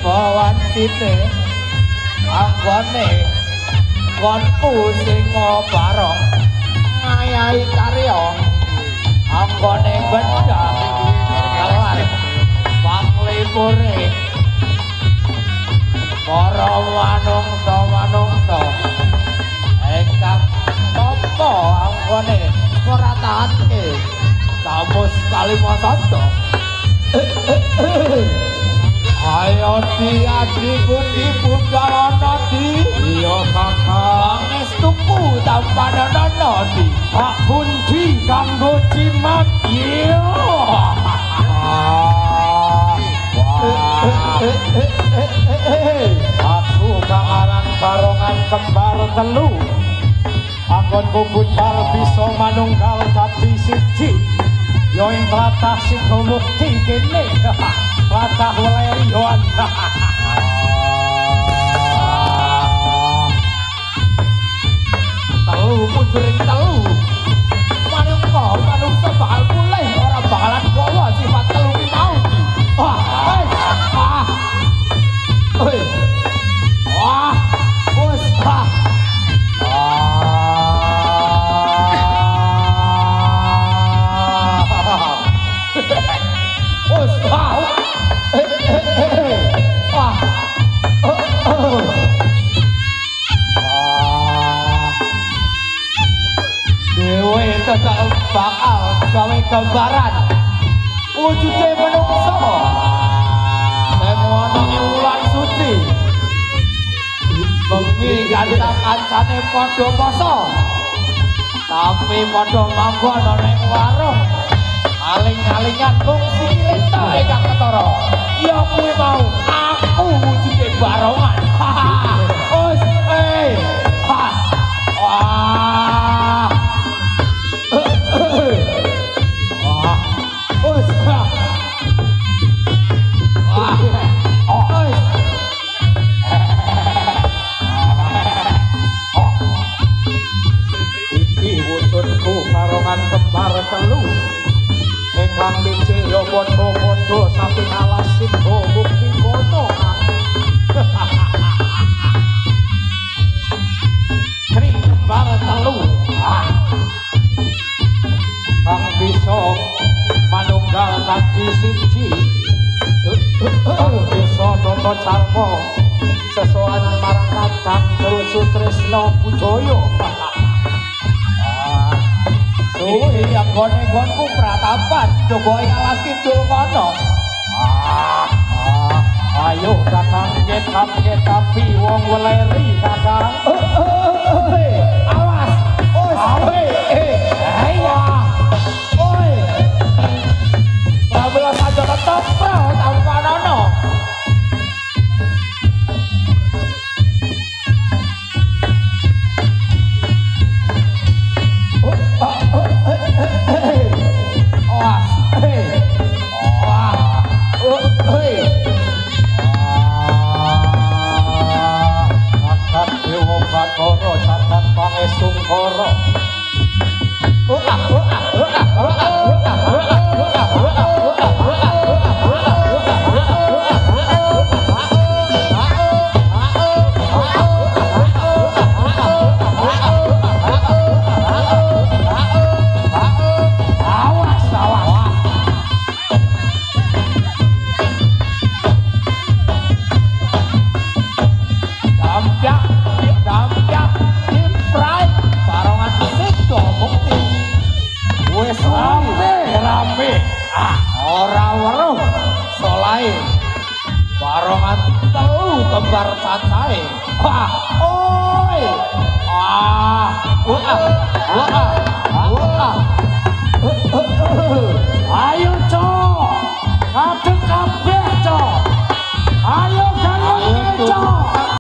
wancine anggone nggonku sing barong ngayahi karya anggone gendang kelar panglipure para manungsa ingkang tapa anggone meratake Camus Kalimasanda. Ayo adikku di Budalana di iya kakak pangestuku tampanana di Pak Bundi kanggo cimat iya aku kangaran barongan kembar telu anggonku budal bisa manunggal dadi siji yo ing tlatah Sidomukti kene tlatah Welerion telu munduring telu manungsa bakal mulih ora bakalan gawa sifat telu ki mau Dewe tetap bakal gawe gambaran wujude menungso sing ana ing wulan suci bengi gantang kancane padha poso tapi padha manggon ana ing warung aling-alingan mung sikile tok ingkang ketara ya kuwi mau aku wujude barongan wis kembar telu ingkang bijaya padha-padha saking alas Sidomukti kono Tri kembar telu kang bisa manunggal dadi siji kang bisa tata carma sesowan marang Kadang Sutresna Budaya Suwi yang gone-gonku pratapan coba ing alas kidul kono ayo Kakang tapi wong Weleri Kakang awas Prabelas aja tetep tanpa nono Koro Catan Pangesung Koro ora weruh solae barongan telu kembar cacahe oi